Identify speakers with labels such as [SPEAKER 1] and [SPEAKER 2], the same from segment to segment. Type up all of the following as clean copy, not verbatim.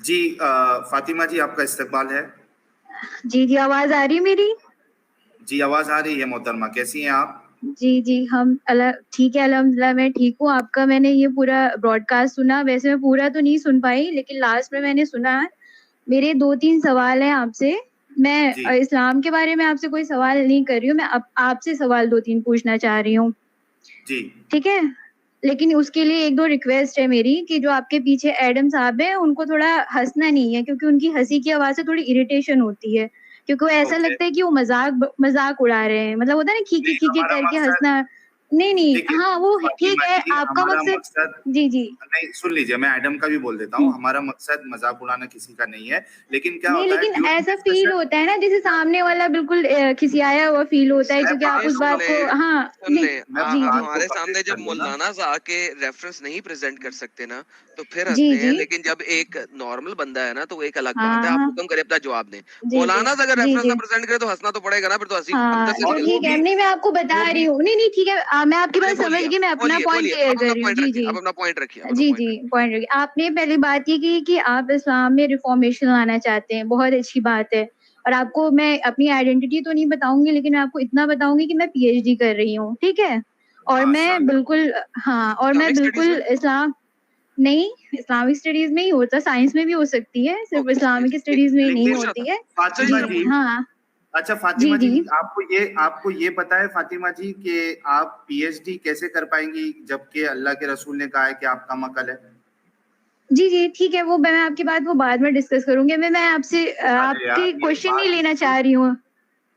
[SPEAKER 1] जी फातिमा जी, आपका इस्तकबाल है।
[SPEAKER 2] जी जी, आवाज आ रही है मेरी?
[SPEAKER 1] जी आवाज आ रही है मोहतरमा, कैसी हैं आप?
[SPEAKER 2] जी जी, हम ठीक है, अल्हम्दुलिल्लाह मैं ठीक हूँ। आपका मैंने ये पूरा ब्रॉडकास्ट सुना, वैसे मैं पूरा तो नहीं सुन पाई लेकिन लास्ट में मैंने सुना। मेरे 2-3 सवाल हैं आपसे। मैं
[SPEAKER 1] जी
[SPEAKER 2] इस्लाम के बारे में आपसे कोई सवाल नहीं कर रही हूँ, मैं आपसे सवाल 2-3 पूछना चाह रही हूँ।
[SPEAKER 1] जी
[SPEAKER 2] ठीक है? लेकिन उसके लिए 1-2 रिक्वेस्ट है मेरी कि जो आपके पीछे एडम साहब हैं, उनको थोड़ा हँसना नहीं है क्योंकि उनकी हँसी की आवाज़ से थोड़ी इरिटेशन होती है। क्योंकि वो ऐसा
[SPEAKER 1] ओके।
[SPEAKER 2] लगता है कि वो मज़ाक उड़ा रहे हैं। मतलब होता है ना
[SPEAKER 1] नहीं,
[SPEAKER 2] खी-खी
[SPEAKER 1] हमारा
[SPEAKER 2] करके
[SPEAKER 1] मकसद,
[SPEAKER 2] हँसना। नहीं, नहीं,
[SPEAKER 1] देखिए
[SPEAKER 2] हाँ, वो ठीक
[SPEAKER 1] फातिमा
[SPEAKER 2] है,
[SPEAKER 1] जी,
[SPEAKER 2] आपका
[SPEAKER 1] हमारा
[SPEAKER 2] मकसद।
[SPEAKER 1] मकसद,
[SPEAKER 2] जी, जी।
[SPEAKER 1] नहीं सुन लीजिए, मैं एडम का भी बोल देता हूँ,
[SPEAKER 2] हुँ।
[SPEAKER 1] हमारा मकसद मजाक उड़ाना किसी का नहीं है। लेकिन क्या
[SPEAKER 2] नहीं,
[SPEAKER 1] होता है
[SPEAKER 2] लेकिन
[SPEAKER 1] ड्यूरिंग
[SPEAKER 2] ऐसा फ़ील
[SPEAKER 1] डिस्कशन।
[SPEAKER 2] होता है ना जैसे सामने वाला बिल्कुल खिसियाया हुआ फ़ील होता है
[SPEAKER 1] मैं
[SPEAKER 2] क्योंकि आप
[SPEAKER 1] बात
[SPEAKER 3] जी
[SPEAKER 2] उस
[SPEAKER 3] सुन
[SPEAKER 1] को
[SPEAKER 2] बात
[SPEAKER 3] ले,
[SPEAKER 2] को हाँ,
[SPEAKER 3] सुन
[SPEAKER 2] नहीं।
[SPEAKER 3] ले।
[SPEAKER 1] मैं
[SPEAKER 2] जी, जी।
[SPEAKER 1] बात को
[SPEAKER 3] हमारे
[SPEAKER 1] कंप्लीट
[SPEAKER 3] सामने जब
[SPEAKER 1] कर लूँ ना।
[SPEAKER 3] मौलाना साहब के रेफरेंस नहीं प्रेजेंट कर सकते ना, तो फिर
[SPEAKER 2] जी,
[SPEAKER 3] हंसते हैं।
[SPEAKER 2] जी।
[SPEAKER 3] लेकिन जब एक नॉर्मल बंदा है ना, तो वो एक अलग बात है।
[SPEAKER 2] हाँ,
[SPEAKER 3] आप
[SPEAKER 2] हाँ।
[SPEAKER 3] हुक्म करें, अपना जवाब दें।
[SPEAKER 2] जी, जी।
[SPEAKER 3] मौलाना से अगर
[SPEAKER 2] जी,
[SPEAKER 3] रेफरेंस ना
[SPEAKER 2] जी।
[SPEAKER 3] प्रेजेंट करे तो हंसना तो पड़ेगा ना, फिर तो हंसी
[SPEAKER 2] हाँ,
[SPEAKER 3] अंदर से
[SPEAKER 2] तो
[SPEAKER 1] और
[SPEAKER 3] निकल
[SPEAKER 1] वो
[SPEAKER 2] ठीक
[SPEAKER 3] जाएगी।
[SPEAKER 2] है।
[SPEAKER 1] भी
[SPEAKER 2] नहीं, मैं आपको बता
[SPEAKER 1] वो
[SPEAKER 2] रही
[SPEAKER 1] भी
[SPEAKER 2] हूँ। नहीं, नहीं, ठीक है। मैं आपकी
[SPEAKER 3] बोलिए
[SPEAKER 2] बात समझ
[SPEAKER 3] बोलिए
[SPEAKER 2] गई, मैं अपना
[SPEAKER 3] बोलिए
[SPEAKER 2] पॉइंट
[SPEAKER 3] बोलिए,
[SPEAKER 2] क्लियर
[SPEAKER 3] आप
[SPEAKER 2] कर
[SPEAKER 3] अपना
[SPEAKER 2] रही हूँ।
[SPEAKER 3] पॉइंट
[SPEAKER 2] जी,
[SPEAKER 3] रखिए,
[SPEAKER 2] जी।
[SPEAKER 3] आप अपना पॉइंट रखिए, आप अपना
[SPEAKER 2] जी,
[SPEAKER 3] पॉइंट
[SPEAKER 2] जी,
[SPEAKER 3] रखिए।
[SPEAKER 2] पॉइंट रखिए। आपने पहली बात ये की कि आप इस्लाम में रिफॉर्मेशन लाना चाहते हैं, बहुत अच्छी बात है। और आपको मैं अपनी आइडेंटिटी तो नहीं बताऊँगी लेकिन मैं आपको इतना बताऊँगी कि मैं पीएचडी कर रही हूँ, ठीक है? और मैं
[SPEAKER 1] माशाल्लाह।
[SPEAKER 2] बिल्कुल हाँ, और मैं
[SPEAKER 3] इस्लामिक स्टडीज
[SPEAKER 2] बिल्कुल
[SPEAKER 3] में।
[SPEAKER 2] नहीं, इस्लामिक स्टडीज़ में ही होता है, साइंस में भी हो सकती है, सिर्फ़
[SPEAKER 3] ओके, जी
[SPEAKER 2] इस्लामिक
[SPEAKER 3] जी, ठीक
[SPEAKER 2] स्टडीज़ में ही
[SPEAKER 3] है,
[SPEAKER 2] नहीं
[SPEAKER 1] लेकिन
[SPEAKER 3] पूछना था।
[SPEAKER 2] होती है।
[SPEAKER 3] स्टडीज
[SPEAKER 1] फातिमा
[SPEAKER 3] में
[SPEAKER 2] जी,
[SPEAKER 3] नहीं
[SPEAKER 1] जी,
[SPEAKER 3] होती।
[SPEAKER 2] हाँ।
[SPEAKER 1] अच्छा फातिमा
[SPEAKER 2] जी,
[SPEAKER 1] जी,
[SPEAKER 2] जी।
[SPEAKER 1] आपको ये पता है फातिमा जी कि आप पीएचडी कैसे कर पाएंगी जबकि अल्लाह के रसूल ने कहा है कि आप कम अकल है।
[SPEAKER 2] जी, जी, ठीक है, वो मैं आपकी बात वो बाद में डिस्कस करूँगी। मैं आपसे
[SPEAKER 1] अरे यार,
[SPEAKER 2] आपके
[SPEAKER 1] ये
[SPEAKER 2] क्वेश्चन नहीं
[SPEAKER 1] बात
[SPEAKER 2] लेना चाह रही हूँ।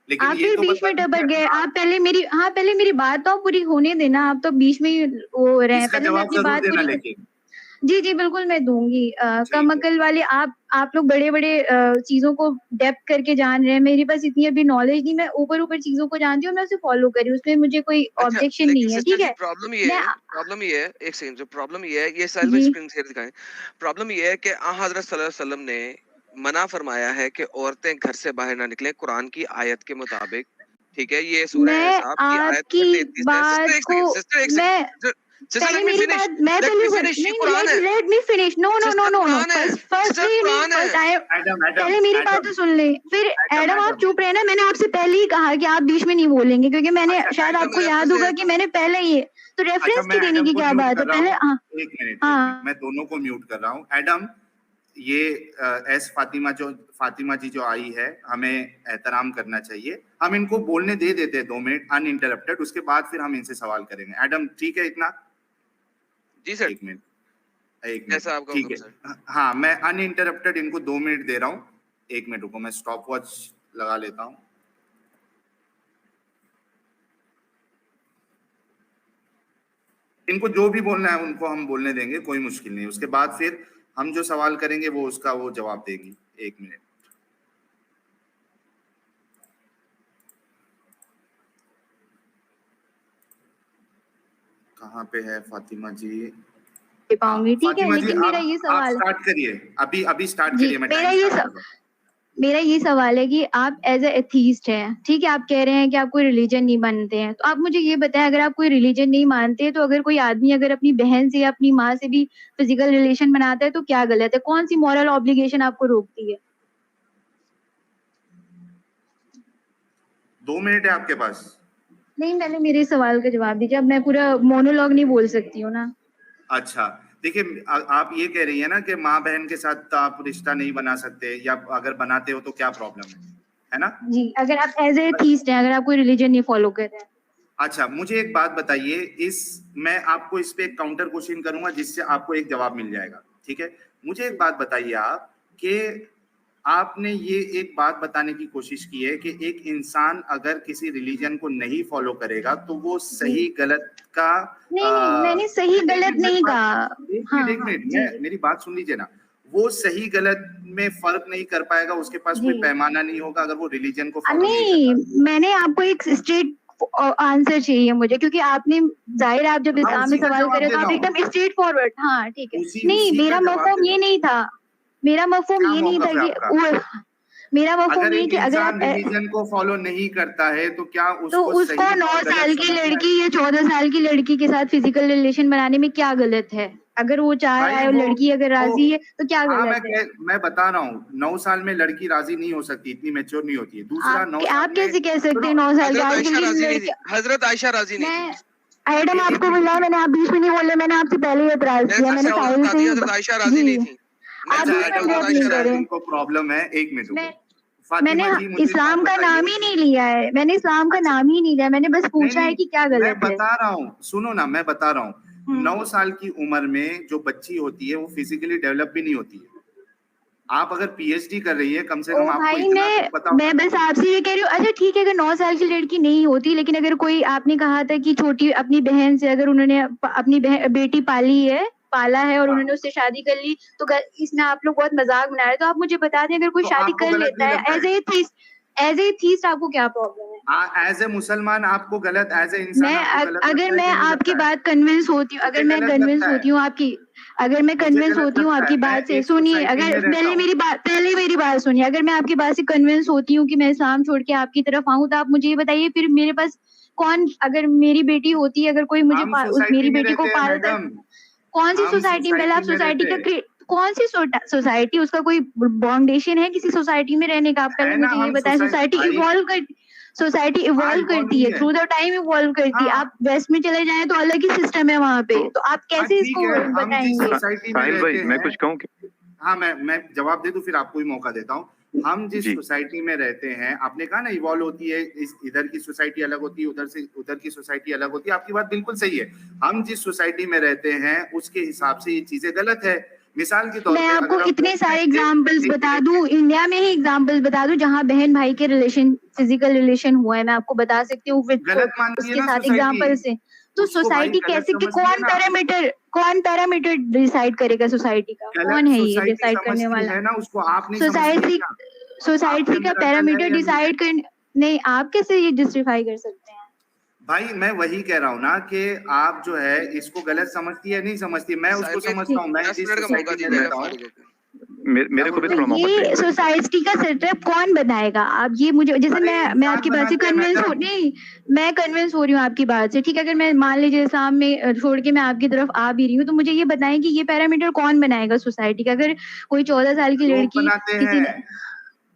[SPEAKER 1] लेकिन
[SPEAKER 2] आप
[SPEAKER 1] ये
[SPEAKER 2] फिर
[SPEAKER 1] तो
[SPEAKER 2] बीच
[SPEAKER 1] बता
[SPEAKER 2] में टपक
[SPEAKER 1] दीजिए
[SPEAKER 2] गए।
[SPEAKER 1] आप।
[SPEAKER 2] पहले मेरी बात तो पूरी होने देना, आप तो बीच में ही वो हो रहे हैं।
[SPEAKER 1] इसका
[SPEAKER 2] पहले मैं
[SPEAKER 1] जवाब
[SPEAKER 2] अपनी
[SPEAKER 1] जरूर
[SPEAKER 2] बात
[SPEAKER 1] देना
[SPEAKER 2] पूरी कर।
[SPEAKER 1] लेकिन।
[SPEAKER 2] जी, जी, बिल्कुल मैं दूँगी। कम
[SPEAKER 1] ठीक है।
[SPEAKER 2] अकल वाले आप लोग बड़े-बड़े चीज़ों को डेप्थ करके जान रहे हैं। मेरे पास इतनी अभी नॉलेज नहीं, मैं ऊपर-ऊपर चीज़ों को जानती हूँ, मैं उसे फ़ॉलो कर रही हूँ, उसमें मुझे कोई
[SPEAKER 3] अच्छा,
[SPEAKER 2] ऑब्जेक्शन
[SPEAKER 3] लेकिन
[SPEAKER 2] नहीं है,
[SPEAKER 3] सिस्टर
[SPEAKER 2] ठीक
[SPEAKER 3] जी,
[SPEAKER 2] है?
[SPEAKER 3] प्रॉब्लम ये
[SPEAKER 2] मैं
[SPEAKER 3] है, प्रॉब्लम ये है, एक सेकंड, जो प्रॉब्लम ये है, ये साहिल भाई
[SPEAKER 2] जी।
[SPEAKER 3] स्क्रीन शेयर दिखाएं। प्रॉब्लम ये है कि हजरत सल्लल्लाहु अलैहि वसल्लम ने मना फरमाया है कि औरतें घर से बाहर ना निकलें, कुरान की आयत के मुताबिक। ठीक है, ये सूरह
[SPEAKER 2] मैं
[SPEAKER 3] अहज़ाब की आयत नंबर
[SPEAKER 2] आपकी
[SPEAKER 3] 33 है।
[SPEAKER 2] बात
[SPEAKER 3] सिस्टर एक
[SPEAKER 2] को
[SPEAKER 3] सेकंड, सिस्टर एक सेकंड,
[SPEAKER 2] मैं
[SPEAKER 3] सिस्टर, सिस्टर
[SPEAKER 2] पहले
[SPEAKER 3] लेट मी
[SPEAKER 2] मेरी
[SPEAKER 3] फिनिश,
[SPEAKER 2] बात मैं
[SPEAKER 3] लेट
[SPEAKER 2] पहले
[SPEAKER 3] मी
[SPEAKER 2] सुन
[SPEAKER 3] फिनिश। ये
[SPEAKER 2] नहीं,
[SPEAKER 3] कुरान है
[SPEAKER 2] let me finish. No, no, no,
[SPEAKER 3] sister,
[SPEAKER 2] no, no.
[SPEAKER 3] Quran है
[SPEAKER 2] फर्स्ट
[SPEAKER 3] सिस्टर, कुरान है।
[SPEAKER 2] फर्स्ट आई
[SPEAKER 1] एडम एडम
[SPEAKER 2] पहले मेरी बात
[SPEAKER 1] एडम
[SPEAKER 2] तो सुन लें। फिर
[SPEAKER 1] एडम
[SPEAKER 2] एडम आप
[SPEAKER 1] एडम
[SPEAKER 2] चुप रहे ना, मैंने आपसे पहले ही कहा कि आप बीच में नहीं बोलेंगे क्योंकि मैंने
[SPEAKER 1] अच्छा
[SPEAKER 2] शायद
[SPEAKER 1] एडम,
[SPEAKER 2] आपको याद
[SPEAKER 3] रेफरेंस
[SPEAKER 2] होगा
[SPEAKER 3] है
[SPEAKER 2] कि
[SPEAKER 3] तो।
[SPEAKER 2] मैंने पहले ही तो
[SPEAKER 1] अच्छा
[SPEAKER 2] रेफरेंस
[SPEAKER 1] मैं
[SPEAKER 2] की देने
[SPEAKER 1] एडम
[SPEAKER 2] की
[SPEAKER 1] को
[SPEAKER 2] क्या
[SPEAKER 1] म्यूट
[SPEAKER 2] बात है
[SPEAKER 1] कर रहा
[SPEAKER 2] पहले।
[SPEAKER 1] हूँ।
[SPEAKER 2] हाँ,
[SPEAKER 1] एक मिनट,
[SPEAKER 2] हाँ।
[SPEAKER 1] मैं दोनों को म्यूट कर रहा हूँ। एडम, ये एस फातिमा जी जो आई है, हमें एहतराम करना चाहिए। हम इनको बोलने दे देते हैं 2 मिनट अनइंटरप्टेड, उसके बाद फिर हम इनसे सवाल करेंगे। एडम ठीक है इतना?
[SPEAKER 3] जी सर,
[SPEAKER 1] एक मिनट, एक मिनट,
[SPEAKER 3] जैसा आपका
[SPEAKER 1] ठीक
[SPEAKER 3] हुक्म
[SPEAKER 1] है।
[SPEAKER 3] सर।
[SPEAKER 1] हाँ, मैं अनइंटरप्टेड इनको 2 मिनट दे रहा हूँ। एक मिनट रुको, मैं स्टॉप वॉच लगा लेता हूँ। इनको जो भी बोलना है उनको हम बोलने देंगे, कोई मुश्किल नहीं। उसके बाद फिर हम जो सवाल करेंगे वो उसका वो जवाब देगी। एक मिनट, कहाँ पे है फातिमा जी?
[SPEAKER 2] दे
[SPEAKER 1] हाँ
[SPEAKER 2] पाऊंगी, ठीक है,
[SPEAKER 1] फातिमा जी,
[SPEAKER 2] लेकिन मेरा ये
[SPEAKER 1] आप
[SPEAKER 2] सवाल
[SPEAKER 1] स्टार्ट करिए। अभी अभी स्टार्ट
[SPEAKER 2] जी
[SPEAKER 1] करिए, मैं टाइम स्टार्ट कर रहा हूँ।
[SPEAKER 2] मेरा ये सवाल है कि आप एज ए एथीस्ट हैं, ठीक है? आप कह रहे हैं कि आप कोई रिलीजन नहीं मानते हैं, तो आप मुझे ये बताएं, अगर आप कोई रिलीजन नहीं मानते तो अगर कोई आदमी अगर अपनी बहन से या अपनी माँ से भी फिजिकल रिलेशन बनाता है तो क्या गलत है? कौन सी मॉरल ऑब्लिगेशन आपको रोकती है?
[SPEAKER 1] 2 मिनट है आपके पास।
[SPEAKER 2] नहीं, पहले मेरे सवाल का जवाब दीजिए। अब मैं पूरा मोनोलॉग नहीं बोल सकती हूँ ना।
[SPEAKER 1] अच्छा, देखिए आप ये कह रही है ना कि माँ बहन के साथ आप रिश्ता नहीं बना सकते, या अगर बनाते हो तो क्या प्रॉब्लम है ना?
[SPEAKER 2] जी, अगर आप एज ए एथीस्ट हैं, अगर आप कोई रिलीजन नहीं फॉलो कर रहे हैं।
[SPEAKER 1] अच्छा, मुझे एक बात बताइए, इस मैं आपको इस पे एक काउंटर क्वेश्चन करूंगा जिससे आपको एक जवाब मिल जाएगा, ठीक है? मुझे एक बात बताइए आप कि आपने ये एक बात बताने की कोशिश की है कि एक इंसान अगर किसी रिलीजन को नहीं फॉलो करेगा तो वो
[SPEAKER 2] जी।
[SPEAKER 1] सही गलत का
[SPEAKER 2] नहीं, नहीं, मैंने सही
[SPEAKER 1] एक
[SPEAKER 2] गलत
[SPEAKER 1] मिनट मेरी
[SPEAKER 2] नहीं
[SPEAKER 1] बात,
[SPEAKER 2] कहा।
[SPEAKER 1] एक
[SPEAKER 2] हाँ,
[SPEAKER 1] मिनट एक
[SPEAKER 2] हाँ।
[SPEAKER 1] मिनट
[SPEAKER 2] जी,
[SPEAKER 1] मैं
[SPEAKER 2] जी।
[SPEAKER 1] मेरी बात सुन लीजिए ना। वो सही गलत में फर्क नहीं कर पाएगा, उसके पास कोई
[SPEAKER 2] जी।
[SPEAKER 1] पैमाना नहीं होगा अगर वो रिलीजन को फॉलो नहीं
[SPEAKER 2] नहीं,
[SPEAKER 1] करता।
[SPEAKER 2] मैंने आपको एक स्ट्रेट आंसर चाहिए मुझे क्योंकि आपने ज़ाहिर आप जब
[SPEAKER 1] हाँ,
[SPEAKER 2] इस्लाम में
[SPEAKER 1] उसी का
[SPEAKER 2] सवाल कर
[SPEAKER 1] जवाब
[SPEAKER 2] रहे हो
[SPEAKER 1] दे
[SPEAKER 2] तो
[SPEAKER 1] रहा
[SPEAKER 2] आप
[SPEAKER 1] हूँ।
[SPEAKER 2] एकदम स्ट्रेट फॉरवर्ड। हाँ, ठीक है।
[SPEAKER 1] उसी
[SPEAKER 2] नहीं,
[SPEAKER 1] उसी का
[SPEAKER 2] मेरा
[SPEAKER 1] जवाब दे
[SPEAKER 2] मफ़हूम
[SPEAKER 1] रहा
[SPEAKER 2] ये
[SPEAKER 1] हूँ।
[SPEAKER 2] नहीं था। मेरा मफ़हूम
[SPEAKER 1] क्या
[SPEAKER 2] ये नहीं था
[SPEAKER 1] मौकफ है
[SPEAKER 2] कि
[SPEAKER 1] आपका?
[SPEAKER 2] वो मेरा मफ़हूम
[SPEAKER 1] अगर
[SPEAKER 2] ये
[SPEAKER 1] एक
[SPEAKER 2] कि अगर
[SPEAKER 1] इंसान
[SPEAKER 2] आप
[SPEAKER 1] रिलीजन को फॉलो नहीं करता है तो क्या
[SPEAKER 2] तो
[SPEAKER 1] उसको
[SPEAKER 2] उसको
[SPEAKER 1] सही
[SPEAKER 2] 9
[SPEAKER 1] और गलत
[SPEAKER 2] साल की
[SPEAKER 1] समझना है?
[SPEAKER 2] लड़की या 14 साल की लड़की के साथ फिजिकल रिलेशन बनाने में क्या गलत है? अगर वो चाह
[SPEAKER 1] भाई
[SPEAKER 2] रहा है और
[SPEAKER 1] वो
[SPEAKER 2] लड़की अगर राजी है तो क्या
[SPEAKER 1] हाँ
[SPEAKER 2] गलत है?
[SPEAKER 1] मैं बता रहा हूँ, 9 साल में लड़की राजी नहीं हो सकती, इतनी मैच्योर नहीं होती है। दूसरा, 9 साल
[SPEAKER 2] आप
[SPEAKER 1] में
[SPEAKER 2] कैसे कह सकते
[SPEAKER 1] सुनो,
[SPEAKER 2] हैं 9 साल के?
[SPEAKER 3] हजरत
[SPEAKER 2] आजकल
[SPEAKER 3] आयशा
[SPEAKER 2] की
[SPEAKER 3] राजी नहीं थी,
[SPEAKER 2] लड़कियां,
[SPEAKER 3] हजरत आयशा राजी नहीं थी।
[SPEAKER 2] मैं एडम आपको बोला है मैंने, आप बीच में नहीं बोले, मैंने आपसे पहले ही एतराज
[SPEAKER 3] मैंने
[SPEAKER 2] किया, मैंने
[SPEAKER 3] तस्वीर
[SPEAKER 2] साहिल
[SPEAKER 3] बता
[SPEAKER 2] से
[SPEAKER 3] दी,
[SPEAKER 2] ही
[SPEAKER 3] हजरत आयशा राजी
[SPEAKER 2] जी
[SPEAKER 3] नहीं थी। मैं
[SPEAKER 2] आप
[SPEAKER 3] बता
[SPEAKER 2] बीच
[SPEAKER 3] रहा
[SPEAKER 2] में
[SPEAKER 3] हूँ, हजरत
[SPEAKER 2] इंटरप्ट
[SPEAKER 3] आयशा
[SPEAKER 2] नहीं
[SPEAKER 1] शायद
[SPEAKER 2] करें।
[SPEAKER 1] इनको प्रॉब्लम है, 1 मिनट
[SPEAKER 2] मैं
[SPEAKER 1] रुको। फातिमा
[SPEAKER 2] मैंने
[SPEAKER 1] जी, मुझे एक
[SPEAKER 2] इस्लाम
[SPEAKER 1] बात
[SPEAKER 2] का नाम
[SPEAKER 1] बताइए।
[SPEAKER 2] ही नहीं लिया है, मैंने इस्लाम का
[SPEAKER 1] अच्छा,
[SPEAKER 2] नाम ही नहीं लिया, मैंने बस
[SPEAKER 1] नहीं
[SPEAKER 2] पूछा है
[SPEAKER 1] नहीं,
[SPEAKER 2] कि क्या
[SPEAKER 1] मैं
[SPEAKER 2] गलत है।
[SPEAKER 1] बता रहा हूँ, सुनो ना, मैं बता रहा हूँ, 9 साल की उम्र में जो बच्ची होती है वो फिजिकली डेवलप भी नहीं होती है। आप अगर पीएचडी कर रही है, कम से
[SPEAKER 2] ओ
[SPEAKER 1] कम आपको
[SPEAKER 2] भाई,
[SPEAKER 1] इतना तो पता होना
[SPEAKER 2] मैं बस
[SPEAKER 1] चाहिए।
[SPEAKER 2] आपसे ये कह रही हूँ, अच्छा ठीक है अगर 9 साल की लड़की नहीं होती, लेकिन अगर कोई, आपने कहा था कि छोटी अपनी बहन से अगर उन्होंने अपनी बेटी पाला है और
[SPEAKER 1] हाँ,
[SPEAKER 2] उन्होंने उससे शादी कर ली, तो इसमें आप लोग बहुत मजाक बना रहे हैं। तो आप मुझे बता दें, अगर कोई
[SPEAKER 1] तो
[SPEAKER 2] शादी
[SPEAKER 1] आपको
[SPEAKER 2] कर
[SPEAKER 1] गलत
[SPEAKER 2] लेता
[SPEAKER 1] नहीं
[SPEAKER 2] है
[SPEAKER 1] लगता है?
[SPEAKER 2] एज ए थीस्ट आपको क्या प्रॉब्लम है?
[SPEAKER 1] एज ए मुसलमान आपको गलत, एज ए इंसान आपको गलत
[SPEAKER 2] अगर
[SPEAKER 1] लगता है
[SPEAKER 2] मैं
[SPEAKER 1] कि नहीं
[SPEAKER 2] आपकी
[SPEAKER 1] लगता है?
[SPEAKER 2] बात कन्विंस होती हूँ,
[SPEAKER 1] मुझे गलत लगता है,
[SPEAKER 2] अगर मैं
[SPEAKER 1] मुझे
[SPEAKER 2] कन्विंस
[SPEAKER 1] गलत
[SPEAKER 2] होती हूँ
[SPEAKER 1] लगता है।
[SPEAKER 2] आपकी
[SPEAKER 1] मैं
[SPEAKER 2] बात से,
[SPEAKER 1] एक
[SPEAKER 2] सुनिए,
[SPEAKER 1] सोसाइटी में
[SPEAKER 2] अगर
[SPEAKER 1] रहता हूँ।
[SPEAKER 2] पहले मेरी बात सुनिए, अगर मैं आपकी बात से कन्विंस होती हूँ कि मैं इस्लाम छोड़ के आपकी तरफ आऊँ, तो आप मुझे ये बताइए फिर मेरे पास कौन, अगर मेरी बेटी होती है, अगर कोई मुझे
[SPEAKER 1] हम सोसाइटी
[SPEAKER 2] मेरी
[SPEAKER 1] में
[SPEAKER 2] बेटी को
[SPEAKER 1] रहते हैं
[SPEAKER 2] पालता है,
[SPEAKER 1] मैडम,
[SPEAKER 2] कौन सी
[SPEAKER 1] हम
[SPEAKER 2] सोसाइटी में? पहले आप
[SPEAKER 1] सोसाइटी में
[SPEAKER 2] सोसाइटी
[SPEAKER 1] रहते
[SPEAKER 2] का
[SPEAKER 1] हैं।
[SPEAKER 2] कौन सी सोसाइटी, उसका कोई बाउंडेशन है किसी सोसाइटी में रहने का? आप पहले
[SPEAKER 1] है ना,
[SPEAKER 2] मुझे ये
[SPEAKER 1] हम
[SPEAKER 2] बताएं।
[SPEAKER 1] भाई,
[SPEAKER 2] सोसाइटी
[SPEAKER 1] हाँ
[SPEAKER 2] इवॉल्व
[SPEAKER 1] इवॉल्व
[SPEAKER 2] करती
[SPEAKER 1] हुई
[SPEAKER 2] है,
[SPEAKER 1] है।
[SPEAKER 2] थ्रू द टाइम इवॉल्व करती है। आप
[SPEAKER 1] हाँ,
[SPEAKER 2] वेस्ट में चले जाएं तो अलग ही सिस्टम है वहां पे,
[SPEAKER 1] तो
[SPEAKER 2] तो आप
[SPEAKER 1] हाँ
[SPEAKER 2] कैसे
[SPEAKER 1] ठीक
[SPEAKER 2] इसको
[SPEAKER 1] है, हम जिस
[SPEAKER 2] बताएंगे?
[SPEAKER 1] सोसाइटी में
[SPEAKER 4] साहिल भाई,
[SPEAKER 1] रहते
[SPEAKER 4] मैं
[SPEAKER 1] हैं,
[SPEAKER 4] कुछ कहूँ?
[SPEAKER 1] हाँ मैं जवाब दे दूं, फिर आपको भी मौका देता हूँ। हम जिस
[SPEAKER 4] जी,
[SPEAKER 1] सोसाइटी में रहते हैं, आपने कहा ना इवॉल्व होती है, इधर की सोसाइटी अलग होती है, उधर की सोसाइटी अलग होती है, आपकी बात बिल्कुल सही है। हम जिस सोसाइटी में रहते हैं उसके हिसाब से ये चीजें गलत है। मिसाल के तौर
[SPEAKER 2] मैं
[SPEAKER 1] पे
[SPEAKER 2] आपको
[SPEAKER 1] अगर आप
[SPEAKER 2] इतने
[SPEAKER 1] वेस्ट में
[SPEAKER 2] सारे एग्जाम्पल्स बता दूं, इंडिया में ही एग्जाम्पल्स बता दूं जहां बहन भाई के रिलेशन, फिजिकल रिलेशन हुआ है, मैं आपको बता सकती हूँ
[SPEAKER 1] गलत मानती है
[SPEAKER 2] उसके
[SPEAKER 1] ना
[SPEAKER 2] साथ
[SPEAKER 1] सोसाइटी,
[SPEAKER 2] एग्जाम्पल से। तो
[SPEAKER 1] उसको भाई
[SPEAKER 2] सोसाइटी
[SPEAKER 1] गलत
[SPEAKER 2] कैसे कि
[SPEAKER 1] समझती है ना,
[SPEAKER 2] कौन पैरामीटर डिसाइड करेगा सोसाइटी का? कौन
[SPEAKER 1] गलत
[SPEAKER 2] है ये
[SPEAKER 1] सोसाइटी
[SPEAKER 2] डिसाइड करने
[SPEAKER 1] समझती
[SPEAKER 2] वाला?
[SPEAKER 1] है ना उसको, आप नहीं समझती है
[SPEAKER 2] सोसाइटी
[SPEAKER 1] क्या? आपके
[SPEAKER 2] सोसाइटी का
[SPEAKER 1] अंदर अकल है
[SPEAKER 2] पैरामीटर
[SPEAKER 1] या नहीं है?
[SPEAKER 2] डिसाइड कर, नहीं, आप कैसे ये जस्टिफाई कर सकते हैं?
[SPEAKER 1] भाई मैं वही कह रहा हूँ ना कि आप जो है इसको गलत समझती है, नहीं समझती, मैं उसको
[SPEAKER 3] साहिल भाई
[SPEAKER 1] समझता हूँ। मैं
[SPEAKER 3] 10
[SPEAKER 1] जिस
[SPEAKER 3] मिनट का मौका
[SPEAKER 1] सोसाइटी में
[SPEAKER 3] दीजिएगा
[SPEAKER 1] रहता हूँ,
[SPEAKER 3] फारूक को।
[SPEAKER 1] क्या
[SPEAKER 4] मेरे को
[SPEAKER 1] बोल
[SPEAKER 4] भी
[SPEAKER 1] रहे
[SPEAKER 2] तो
[SPEAKER 1] हैं?
[SPEAKER 4] थोड़ा मौका
[SPEAKER 2] ये
[SPEAKER 4] दीजिए।
[SPEAKER 2] सोसाइटी का सेटअप कौन बनाएगा? आप ये मुझे, जैसे
[SPEAKER 1] अरे
[SPEAKER 2] मैं
[SPEAKER 1] इंसान
[SPEAKER 2] आपकी बात से
[SPEAKER 1] बनाते हैं
[SPEAKER 2] कन्विंस हो,
[SPEAKER 1] मैडम।
[SPEAKER 2] नहीं, मैं कन्विंस हो रही हूँ आपकी बात से, ठीक है, अगर मैं मान लीजिए इस्लाम में छोड़ के मैं आपकी तरफ आ भी रही हूँ, तो मुझे ये बताएं कि ये पैरामीटर कौन बनाएगा सोसाइटी का? अगर कोई 14 साल की
[SPEAKER 1] लोग
[SPEAKER 2] लड़की
[SPEAKER 1] बनाते
[SPEAKER 2] किसी
[SPEAKER 1] हैं,
[SPEAKER 2] ने,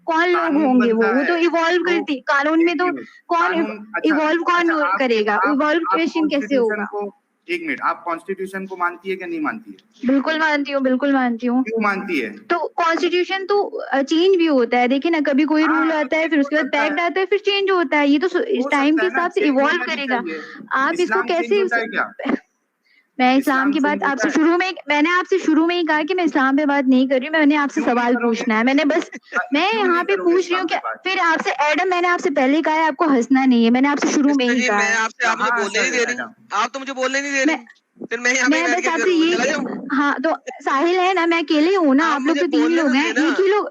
[SPEAKER 2] कौन लोग
[SPEAKER 1] कानून
[SPEAKER 2] होंगे?
[SPEAKER 1] बनता
[SPEAKER 2] वो
[SPEAKER 1] है।
[SPEAKER 2] तो इवॉल्व
[SPEAKER 1] लोग,
[SPEAKER 2] करती, कानून में
[SPEAKER 1] एक
[SPEAKER 2] तो
[SPEAKER 1] मिनट,
[SPEAKER 2] कौन
[SPEAKER 1] कानून, अच्छा
[SPEAKER 2] इवॉल्व कौन
[SPEAKER 1] अच्छा,
[SPEAKER 2] करेगा? इवॉल्व
[SPEAKER 1] आप
[SPEAKER 2] कैसे
[SPEAKER 1] कॉन्स्टिट्यूशन
[SPEAKER 2] होगा?
[SPEAKER 1] को, एक मिनट, आप कॉन्स्टिट्यूशन को मानती है कि नहीं मानती है?
[SPEAKER 2] बिल्कुल मानती हूँ, बिल्कुल मानती हूँ।
[SPEAKER 1] क्यों मानती है?
[SPEAKER 2] तो कॉन्स्टिट्यूशन तो चेंज भी होता है, देखिए ना, कभी कोई रूल
[SPEAKER 1] हाँ,
[SPEAKER 2] आता है,
[SPEAKER 1] चेंज
[SPEAKER 2] फिर
[SPEAKER 1] हो
[SPEAKER 2] उसके बाद
[SPEAKER 1] सकता
[SPEAKER 2] पैक्ट
[SPEAKER 1] है,
[SPEAKER 2] आता है, फिर चेंज होता है। ये तो इस
[SPEAKER 1] हो
[SPEAKER 2] टाइम
[SPEAKER 1] सकता
[SPEAKER 2] के
[SPEAKER 1] है ना,
[SPEAKER 2] हिसाब से
[SPEAKER 1] चेंज
[SPEAKER 2] इवॉल्व
[SPEAKER 1] होना भी
[SPEAKER 2] करेगा।
[SPEAKER 1] चाहिए।
[SPEAKER 2] आप इसको
[SPEAKER 1] इस्लाम चेंज
[SPEAKER 2] कैसे
[SPEAKER 1] होता है क्या?
[SPEAKER 2] मैं इस्लाम
[SPEAKER 1] इस्लाम
[SPEAKER 2] की
[SPEAKER 1] चेंज
[SPEAKER 2] बात
[SPEAKER 1] होता
[SPEAKER 2] आपसे
[SPEAKER 1] है?
[SPEAKER 2] मैंने आपसे शुरू में ही कहा कि मैं इस्लाम पे बात नहीं कर रही हूँ, मैंने आपसे
[SPEAKER 1] क्यों नहीं
[SPEAKER 2] सवाल
[SPEAKER 1] करोगे?
[SPEAKER 2] पूछना है, मैंने बस, मैं
[SPEAKER 1] क्यों
[SPEAKER 2] यहाँ
[SPEAKER 1] नहीं
[SPEAKER 2] पे
[SPEAKER 1] करोगे
[SPEAKER 2] पूछ रही हूँ
[SPEAKER 1] इस्लाम
[SPEAKER 2] कि
[SPEAKER 1] पे बात?
[SPEAKER 2] फिर आपसे, एडम, मैंने आपसे पहले ही कहा है, आपको हंसना नहीं है, मैंने आपसे शुरू में
[SPEAKER 3] मिस्टर
[SPEAKER 2] ही
[SPEAKER 3] जी,
[SPEAKER 2] कहा
[SPEAKER 3] मैं
[SPEAKER 2] है।
[SPEAKER 3] आपसे, आप मुझे
[SPEAKER 1] कहाँ
[SPEAKER 3] बोलने नहीं
[SPEAKER 1] सर
[SPEAKER 3] दे रही,
[SPEAKER 1] मैडम,
[SPEAKER 3] आप तो मुझे बोलने नहीं दे
[SPEAKER 2] मैं
[SPEAKER 3] रही, फिर मैं यहाँ पे
[SPEAKER 2] मैं
[SPEAKER 3] बैठ
[SPEAKER 2] बस
[SPEAKER 3] के
[SPEAKER 2] आपसे
[SPEAKER 3] करूँ,
[SPEAKER 2] ये,
[SPEAKER 3] चला जाऊँ?
[SPEAKER 2] हाँ तो साहिल है ना, मैं अकेले हूँ ना,
[SPEAKER 3] आप
[SPEAKER 2] आप लोग
[SPEAKER 3] मुझे
[SPEAKER 2] तो 3
[SPEAKER 3] बोलने तो
[SPEAKER 2] लोग हैं,
[SPEAKER 3] दीजिए ना।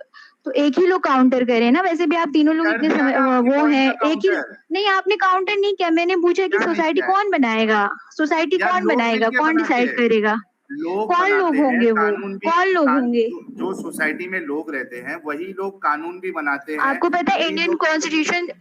[SPEAKER 2] एक ही लोग काउंटर करे ना, वैसे भी आप तीनों लोग
[SPEAKER 1] कर
[SPEAKER 2] इतने
[SPEAKER 1] दिया ना आपकी
[SPEAKER 2] वो
[SPEAKER 1] पॉइंट
[SPEAKER 2] है,
[SPEAKER 1] का
[SPEAKER 2] एक ही,
[SPEAKER 1] काउंटर।
[SPEAKER 2] नहीं आपने काउंटर नहीं किया, मैंने पूछा कि
[SPEAKER 1] क्या नहीं
[SPEAKER 2] सोसाइटी
[SPEAKER 1] किया है
[SPEAKER 2] कौन बनाएगा? सोसाइटी
[SPEAKER 1] यार?
[SPEAKER 2] कौन
[SPEAKER 1] लोग
[SPEAKER 2] बनाएगा?
[SPEAKER 1] मिलके
[SPEAKER 2] कौन
[SPEAKER 1] बनाते
[SPEAKER 2] डिसाइड
[SPEAKER 1] हैं,
[SPEAKER 2] करेगा?
[SPEAKER 1] लोग
[SPEAKER 2] कौन लोग
[SPEAKER 1] बनाते हैं,
[SPEAKER 2] होंगे वो?
[SPEAKER 1] कानून भी,
[SPEAKER 2] कौन लोग होंगे?
[SPEAKER 1] जो सोसाइटी में लोग रहते हैं वही लोग कानून भी बनाते हैं,
[SPEAKER 2] आपको पता है
[SPEAKER 1] वही लोग।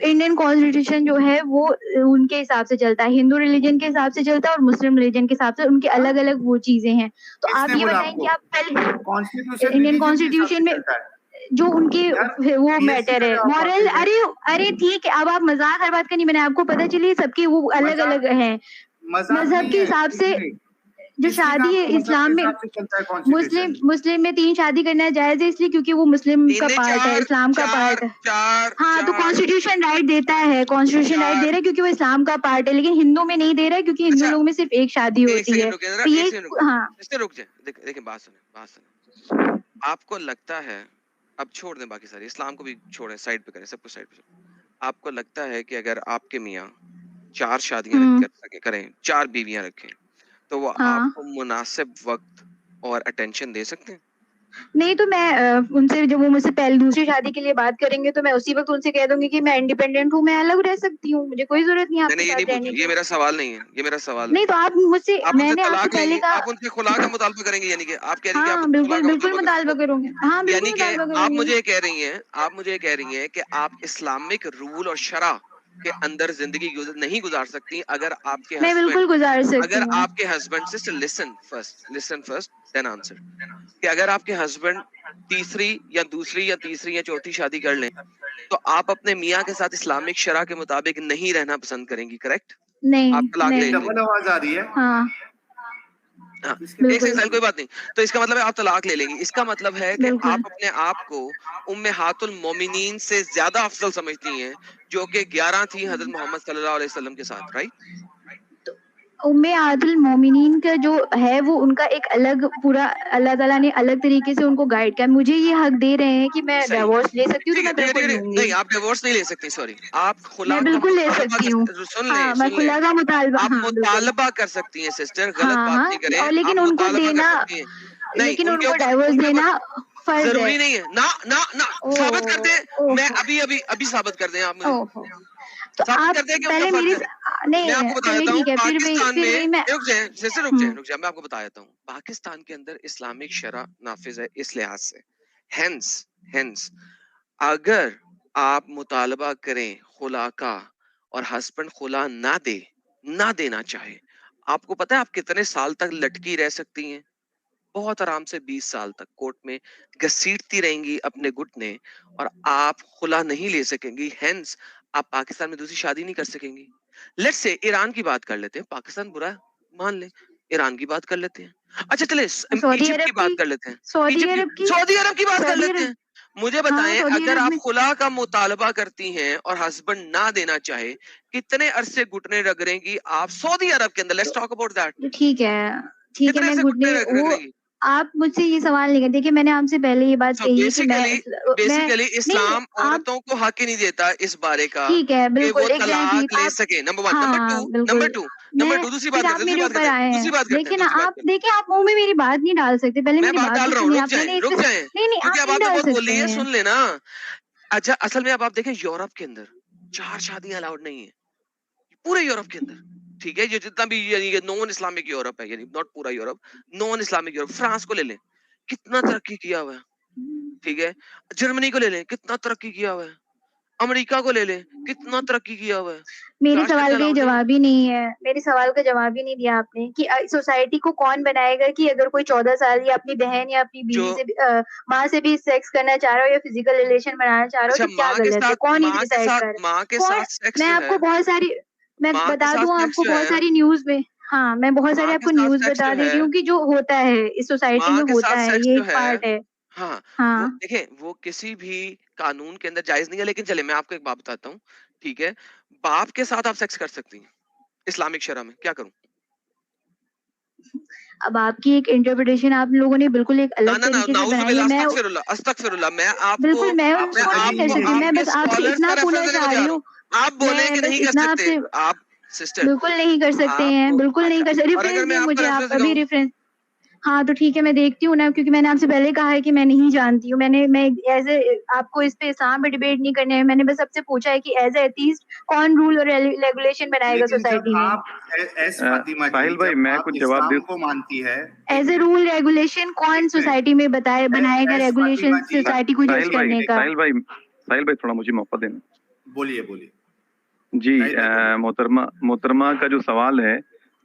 [SPEAKER 2] इंडियन कॉन्स्टिट्यूशन जो है वो उनके हिसाब से चलता है, हिंदू रिलीजन के हिसाब से चलता है और मुस्लिम रिलीजन के हिसाब से, उनके
[SPEAKER 1] हाँ?
[SPEAKER 2] अलग अलग वो चीजें हैं। तो आप
[SPEAKER 1] किसने
[SPEAKER 2] ये
[SPEAKER 1] बोला
[SPEAKER 2] बताएं कि
[SPEAKER 1] आपको?
[SPEAKER 2] आप पहले
[SPEAKER 1] कॉन्स्टिट्यूशन
[SPEAKER 2] इंडियन
[SPEAKER 1] रिलीजन के हिसाब से
[SPEAKER 2] कॉन्स्टिट्यूशन में
[SPEAKER 1] चलता है
[SPEAKER 2] जो उनके
[SPEAKER 1] यार।
[SPEAKER 2] वो
[SPEAKER 1] पीएचडी
[SPEAKER 2] मैटर
[SPEAKER 1] कर
[SPEAKER 2] है,
[SPEAKER 1] रहे हो आप
[SPEAKER 2] मॉरल,
[SPEAKER 1] वाकई में?
[SPEAKER 2] अरे ठीक है, अब आप मजाक हर बात का नहीं, मैंने आपको पता चली सबके वो अलग
[SPEAKER 1] मजाक,
[SPEAKER 2] अलग हैं।
[SPEAKER 1] मजाक
[SPEAKER 2] मजहब
[SPEAKER 1] नहीं
[SPEAKER 2] के
[SPEAKER 1] है,
[SPEAKER 2] हिसाब
[SPEAKER 1] एक
[SPEAKER 2] से
[SPEAKER 1] मिनट,
[SPEAKER 2] जो
[SPEAKER 1] किसने कहा
[SPEAKER 2] शादी है
[SPEAKER 1] आपको मजहब के
[SPEAKER 2] इस्लाम में,
[SPEAKER 1] हिसाब से चलता है कॉन्स्टिट्यूशन?
[SPEAKER 2] मुस्लिम में 3 शादी करना जायज है, इसलिए क्योंकि वो मुस्लिम का
[SPEAKER 3] इन्हें
[SPEAKER 2] पार्ट है,
[SPEAKER 3] चार
[SPEAKER 2] इस्लाम का
[SPEAKER 3] चार
[SPEAKER 2] पार्ट है।
[SPEAKER 3] चार
[SPEAKER 2] हाँ, तो
[SPEAKER 3] चार
[SPEAKER 2] कॉन्स्टिट्यूशन राइट देता है, कॉन्स्टिट्यूशन राइट दे
[SPEAKER 3] चार
[SPEAKER 2] रहा है क्योंकि वो इस्लाम का पार्ट है, लेकिन हिंदू में नहीं दे रहा है क्योंकि हिंदू
[SPEAKER 3] अच्छा,
[SPEAKER 2] लोगों में सिर्फ एक शादी
[SPEAKER 3] एक
[SPEAKER 2] होती है।
[SPEAKER 3] सेकंड रुकिए जरा,
[SPEAKER 2] तो
[SPEAKER 3] एक
[SPEAKER 2] ये,
[SPEAKER 3] सेकंड रुकिए,
[SPEAKER 2] हाँ,
[SPEAKER 3] सिस्टर रुक जाए, देखिए बात सुने। आपको लगता है, अब छोड़ दें बाकी सारी, इस्लाम को भी छोड़ें, साइड पे करें, सब कुछ साइड पे छोड़ें। आपको लगता है कि अगर आपके मियाँ 4 शादियां करें, 4 बीवियां रखें, तो वो
[SPEAKER 2] हाँ,
[SPEAKER 3] आपको मुनासिब वक्त और अटेंशन दे सकते हैं?
[SPEAKER 2] नहीं तो मैं उनसे, जब वो मुझसे पहले दूसरी शादी के लिए बात करेंगे, तो मैं उसी वक्त उनसे कह दूंगी कि मैं इंडिपेंडेंट हूँ, मैं अलग रह सकती हूँ, मुझे कोई जरूरत नहीं
[SPEAKER 3] मैंने
[SPEAKER 2] आपके
[SPEAKER 3] ये नहीं
[SPEAKER 2] साथ रहने
[SPEAKER 3] पूछा,
[SPEAKER 2] की।
[SPEAKER 3] ये मेरा सवाल नहीं है, ये मेरा सवाल
[SPEAKER 2] नहीं
[SPEAKER 3] नहीं
[SPEAKER 2] तो
[SPEAKER 3] है।
[SPEAKER 2] आप मुझसे,
[SPEAKER 3] आप उनसे
[SPEAKER 2] मैंने आपसे
[SPEAKER 3] तलाक
[SPEAKER 2] पहले
[SPEAKER 3] लेंगे,
[SPEAKER 2] कहा,
[SPEAKER 3] आप उनसे खुला का मुतालबा करेंगे, यानी कि आप कह रही हैं कि आप
[SPEAKER 2] हाँ
[SPEAKER 3] उनसे खुला
[SPEAKER 2] बिल्कुल
[SPEAKER 3] का
[SPEAKER 2] बिल्कुल
[SPEAKER 3] मुतालबा
[SPEAKER 2] मुतालबा
[SPEAKER 3] करेंगे,
[SPEAKER 2] करूंगी, हाँ बिल्कुल
[SPEAKER 3] यानी कि
[SPEAKER 2] मुतालबा
[SPEAKER 3] आप
[SPEAKER 2] करूंगी।
[SPEAKER 3] मुझे ये कह रही हैं, आप मुझे ये कह रही हैं कि आप इस्लामिक रूल और शरा के अंदर जिंदगी नहीं गुजार सकती अगर आपके
[SPEAKER 2] मैं बिल्कुल
[SPEAKER 3] हस्बैंड
[SPEAKER 2] गुजार सकती
[SPEAKER 3] अगर
[SPEAKER 2] हूँ।
[SPEAKER 3] आपके husband sister listen first then answer, कि अगर आपके हस्बैंड तीसरी या दूसरी या तीसरी या चौथी शादी कर लें तो आप अपने मियाँ के साथ इस्लामिक शरा के मुताबिक नहीं रहना पसंद करेंगी, करेक्ट?
[SPEAKER 2] नहीं
[SPEAKER 3] आप तलाक ले
[SPEAKER 2] नहीं।
[SPEAKER 3] लेंगी।
[SPEAKER 1] डबल आवाज आ रही है।
[SPEAKER 2] हाँ
[SPEAKER 3] हाँ, एक
[SPEAKER 2] बिल्कुल
[SPEAKER 3] सेकंड कोई बात नहीं। तो इसका मतलब है आप तलाक ले लेंगी। इसका मतलब है कि
[SPEAKER 2] बिल्कुल।
[SPEAKER 3] आप अपने आप को उम्मेहातुल मोमिनीन से ज्यादा अफजल समझती हैं, जो कि 11 थी हजरत मोहम्मद सल्लल्लाहु अलैहि वसल्लम के साथ, राइट?
[SPEAKER 2] उम्मे आदुल मोमिनीन का जो है वो उनका एक अलग पूरा अल्लाह ताला ने अलग तरीके से उनको गाइड किया। मुझे ये हक दे रहे हैं कि मैं
[SPEAKER 3] सही।
[SPEAKER 2] डिवोर्स ले सकती हूँ तो
[SPEAKER 3] ठीक है,
[SPEAKER 2] मैं
[SPEAKER 3] ठीक है,
[SPEAKER 2] बिल्कुल
[SPEAKER 3] ठीक है।
[SPEAKER 2] लूंगी।
[SPEAKER 3] नहीं, आप डिवोर्स नहीं ले सकती, सॉरी। आप खुला
[SPEAKER 2] मैं
[SPEAKER 3] का
[SPEAKER 2] बिल्कुल ले
[SPEAKER 3] मुतालबा
[SPEAKER 2] सकती हूँ।
[SPEAKER 3] सुन
[SPEAKER 2] हाँ,
[SPEAKER 3] लें,
[SPEAKER 2] मैं
[SPEAKER 3] सुन लें।
[SPEAKER 2] खुला का मुतालबा
[SPEAKER 3] आप
[SPEAKER 2] हाँ, बिल्कुल।
[SPEAKER 3] मुतालबा कर सकती हैं सिस्टर, गलत
[SPEAKER 2] हाँ,
[SPEAKER 3] बात
[SPEAKER 2] हाँ
[SPEAKER 3] नहीं करें।
[SPEAKER 2] और
[SPEAKER 3] आप
[SPEAKER 2] लेकिन उनको
[SPEAKER 3] मुतालबा कर
[SPEAKER 2] देना
[SPEAKER 3] सकती हैं। नहीं,
[SPEAKER 2] लेकिन
[SPEAKER 3] उनके
[SPEAKER 2] उनको
[SPEAKER 3] ऊपर
[SPEAKER 2] डिवोर्स
[SPEAKER 3] उनके
[SPEAKER 2] देना
[SPEAKER 3] ऊपर
[SPEAKER 2] फर्ज है।
[SPEAKER 3] जरूरी नहीं है। ना साबित कर दें। मैं
[SPEAKER 2] ओहो
[SPEAKER 3] अभी साबित कर दें आप मुझे।
[SPEAKER 2] ओहो तो
[SPEAKER 3] साबित
[SPEAKER 2] आप
[SPEAKER 3] कर दें कि उनका
[SPEAKER 2] पहले
[SPEAKER 3] फर्ज
[SPEAKER 2] मेरी
[SPEAKER 3] है।
[SPEAKER 2] नहीं
[SPEAKER 3] मैं आपको बता
[SPEAKER 2] चलिए
[SPEAKER 3] देता हूँ,
[SPEAKER 2] ठीक है
[SPEAKER 3] पाकिस्तान
[SPEAKER 2] फिर भी
[SPEAKER 3] में
[SPEAKER 2] मैं
[SPEAKER 3] रुक जाए सिस्टर, रुक जाए, मैं आपको बता देता हूँ। पाकिस्तान के अंदर इस्लामिक शरा नाफिज है इस लिहाज से। हेंस अगर आप मुतालबा करें खुला का और हस्बैंड खुला ना देना चाहे, आपको पता है आप कितने साल तक लटकी रह सकती हैं? बहुत आराम से 20 साल तक कोर्ट में घसीटती रहेंगी अपने घुटने, और आप खुला नहीं ले सकेंगी। हेंस आप पाकिस्तान में दूसरी शादी नहीं कर सकेंगी। लेट्स से ईरान की बात कर लेते हैं, पाकिस्तान बुरा है मान ले, ईरान की बात कर लेते हैं। अच्छा चले
[SPEAKER 2] सऊदी
[SPEAKER 3] इजिप्ट
[SPEAKER 2] अरब
[SPEAKER 3] की बात
[SPEAKER 2] की
[SPEAKER 3] कर लेते हैं।
[SPEAKER 2] सऊदी
[SPEAKER 3] इजिप्ट की,
[SPEAKER 2] अरब की
[SPEAKER 3] सऊदी अरब की बात कर
[SPEAKER 2] सऊदी
[SPEAKER 3] लेते
[SPEAKER 2] अरब
[SPEAKER 3] हैं। मुझे
[SPEAKER 2] हाँ
[SPEAKER 3] बताएं,
[SPEAKER 2] सऊदी
[SPEAKER 3] अगर
[SPEAKER 2] अरब
[SPEAKER 3] आप
[SPEAKER 2] में
[SPEAKER 3] खुला का मुतालबा करती हैं और हस्बैंड ना देना चाहे, कितने अरसे घुटने रगड़ेंगी आप सऊदी अरब के अंदर? Let's talk about that.
[SPEAKER 2] तो ठीक है
[SPEAKER 3] कितने
[SPEAKER 2] मैं
[SPEAKER 3] अरसे
[SPEAKER 2] घुटने
[SPEAKER 3] घुटने
[SPEAKER 2] वो
[SPEAKER 3] रगड़ेंगी?
[SPEAKER 2] आप मुझसे ये सवाल नहीं कर देखिए मैंने आपसे पहले ये बात
[SPEAKER 3] सो
[SPEAKER 2] कही है कि मैं
[SPEAKER 3] बेसिकली
[SPEAKER 2] नहीं
[SPEAKER 3] इस्लाम
[SPEAKER 2] आप
[SPEAKER 3] औरतों को हक ही नहीं देता इस बारे का
[SPEAKER 2] ठीक है
[SPEAKER 3] कि वो
[SPEAKER 2] बिल्कुल एग्जैक्टली
[SPEAKER 3] तलाक ले
[SPEAKER 2] आप
[SPEAKER 3] सके। Number one.
[SPEAKER 2] हाँ बिल्कुल
[SPEAKER 3] नंबर
[SPEAKER 2] मैं
[SPEAKER 3] टू दूसरी
[SPEAKER 2] फिर
[SPEAKER 3] बात
[SPEAKER 2] आप
[SPEAKER 3] करते हैं,
[SPEAKER 2] मेरे ऊपर आए हैं
[SPEAKER 3] दूसरी बात करते हैं,
[SPEAKER 2] लेकिन
[SPEAKER 3] दूसरी बात
[SPEAKER 2] आप
[SPEAKER 3] करते
[SPEAKER 2] देखिए आप मुंह में मेरी बात नहीं डाल सकते पहले
[SPEAKER 3] हैं। मैं
[SPEAKER 2] मेरी
[SPEAKER 3] बात
[SPEAKER 2] बात
[SPEAKER 3] डाल
[SPEAKER 2] तो
[SPEAKER 3] रहा हूँ,
[SPEAKER 2] सुनिए आप मैंने इस
[SPEAKER 3] रुक
[SPEAKER 2] पे
[SPEAKER 3] जाएं,
[SPEAKER 2] नहीं
[SPEAKER 3] क्योंकि
[SPEAKER 2] आप
[SPEAKER 3] अब
[SPEAKER 2] नहीं
[SPEAKER 3] आपने
[SPEAKER 2] डाल
[SPEAKER 3] बहुत बोल ली
[SPEAKER 2] सकते
[SPEAKER 3] है,
[SPEAKER 2] हैं
[SPEAKER 3] सुन लेना। अच्छा, असल में अब आप देखें यूरोप के अंदर 4 शादियां अलाउड नहीं है, पूरे यूरोप के अंदर। ठीक है, ये जितना भी यानी कि नॉन इस्लामिक यूरोप है, यानी नॉट पूरा Europe, non Islamic Europe, France को ले लें, कितना तरक्की किया हुआ है। ठीक है, जर्मनी को ले लें, कितना तरक्की किया हुआ है। अमेरिका को ले लें, कितना तरक्की किया हुआ है।
[SPEAKER 2] मेरे
[SPEAKER 3] 4
[SPEAKER 2] सवाल
[SPEAKER 3] शादियां
[SPEAKER 2] का ये
[SPEAKER 3] अलाउड नहीं है।
[SPEAKER 2] जवाब ही नहीं है मेरे सवाल का जवाब ही नहीं दिया आपने कि सोसाइटी को कौन बनाएगा कि अगर कोई 14 साल या अपनी बहन या अपनी
[SPEAKER 3] जो
[SPEAKER 2] बीवी से माँ से भी सेक्स करना चाह रहा हो या फिजिकल रिलेशन बनाना चाह रहा हो
[SPEAKER 3] अच्छा,
[SPEAKER 2] तो क्या गलत है कौन ये डिसाइड कर
[SPEAKER 3] माँ के
[SPEAKER 2] कौन
[SPEAKER 3] साथ सेक्स
[SPEAKER 2] मैं
[SPEAKER 3] जो है,
[SPEAKER 2] आपको बहुत सारी मैं
[SPEAKER 3] माँ के
[SPEAKER 2] बता
[SPEAKER 3] साथ
[SPEAKER 2] दूं
[SPEAKER 3] सेक्स
[SPEAKER 2] आपको
[SPEAKER 3] जो
[SPEAKER 2] बहुत
[SPEAKER 3] है,
[SPEAKER 2] सारी न्यूज में हाँ मैं बहुत सारी
[SPEAKER 3] माँ के
[SPEAKER 2] आपको
[SPEAKER 3] साथ
[SPEAKER 2] न्यूज
[SPEAKER 3] सेक्स
[SPEAKER 2] बता
[SPEAKER 3] जो
[SPEAKER 2] दे
[SPEAKER 3] है,
[SPEAKER 2] रही हूँ कि जो होता है इस सोसाइटी
[SPEAKER 3] माँ
[SPEAKER 2] में
[SPEAKER 3] के साथ
[SPEAKER 2] होता है
[SPEAKER 3] सेक्स
[SPEAKER 2] ये
[SPEAKER 3] जो
[SPEAKER 2] एक
[SPEAKER 3] है,
[SPEAKER 2] पार्ट है
[SPEAKER 3] हाँ, वो
[SPEAKER 2] हाँ
[SPEAKER 3] देखें, वो किसी भी कानून के अंदर जायज नहीं है। लेकिन चले मैं आपको एक बात बताता हूँ, ठीक है? बाप के साथ आप सेक्स कर सकती हैं इस्लामिक शरा में, क्या करूं?
[SPEAKER 2] अब आपकी एक इंटरप्रिटेशन आप लोगों ने बिल्कुल एक
[SPEAKER 3] ना
[SPEAKER 2] अलग
[SPEAKER 3] ना ना,
[SPEAKER 2] तरीके से बनाई है
[SPEAKER 3] नाउजुबिल्लाह,
[SPEAKER 2] मैं
[SPEAKER 3] अस्तगफिरुल्लाह।
[SPEAKER 2] बिल्कुल
[SPEAKER 1] आपने
[SPEAKER 2] उसको नहीं
[SPEAKER 1] दलील
[SPEAKER 2] कर
[SPEAKER 1] नहीं
[SPEAKER 2] सकती
[SPEAKER 1] दी।
[SPEAKER 2] मैं
[SPEAKER 3] आपको
[SPEAKER 2] बस आपसे
[SPEAKER 3] स्कॉलर्स
[SPEAKER 2] इतना
[SPEAKER 3] का रेफरेंस
[SPEAKER 2] पूछना
[SPEAKER 3] देने को
[SPEAKER 2] चाह रही
[SPEAKER 3] तैयार
[SPEAKER 2] हूँ
[SPEAKER 3] हूं। आप बोले कि
[SPEAKER 2] मैं बस
[SPEAKER 3] नहीं कर
[SPEAKER 2] इतना
[SPEAKER 3] सकते,
[SPEAKER 2] आपसे
[SPEAKER 3] आप सिस्टर,
[SPEAKER 2] बिल्कुल नहीं कर सकते हैं
[SPEAKER 3] आप
[SPEAKER 2] बिल्कुल नहीं
[SPEAKER 3] अच्छा,
[SPEAKER 2] कर सकते
[SPEAKER 3] और अगर
[SPEAKER 2] रेफरेंस
[SPEAKER 3] मैं
[SPEAKER 2] दिए
[SPEAKER 3] आपको
[SPEAKER 2] मुझे
[SPEAKER 3] रेफरेंस
[SPEAKER 2] आप अभी
[SPEAKER 3] दिखाऊं?
[SPEAKER 2] रेफरेंस हाँ तो ठीक है मैं देखती हूँ ना क्योंकि मैंने आपसे पहले कहा है कि मैं नहीं जानती हूँ मैं एज ए आपको इस पे इस्लाम पे डिबेट नहीं करने है मैंने बस आपसे पूछा है कि एज ए एथीस्ट कौन रूल और रेगुलेशन बनाएगा
[SPEAKER 1] लेकिन जब
[SPEAKER 2] सोसाइटी में
[SPEAKER 1] आप एस फातिमा जी,
[SPEAKER 4] साहिल भाई
[SPEAKER 1] जब
[SPEAKER 4] मैं
[SPEAKER 1] आप
[SPEAKER 4] कुछ जवाब दे
[SPEAKER 1] इस्लाम को मानती है, एक
[SPEAKER 2] एज ए
[SPEAKER 1] मिनट,
[SPEAKER 2] रूल रेगुलेशन कौन
[SPEAKER 1] एक मिनट,
[SPEAKER 2] सोसाइटी में बनाएगा
[SPEAKER 1] एस
[SPEAKER 2] रेगुलेशन
[SPEAKER 1] फातिमा जी,
[SPEAKER 2] सोसाइटी को जज
[SPEAKER 4] साहिल भाई
[SPEAKER 2] करने का
[SPEAKER 4] साहिल भाई थोड़ा मुझे मौका देना।
[SPEAKER 1] बोलिए बोलिए
[SPEAKER 4] जी
[SPEAKER 1] साहिल भाई बोलिए।
[SPEAKER 4] मोहतरमा का जो सवाल है,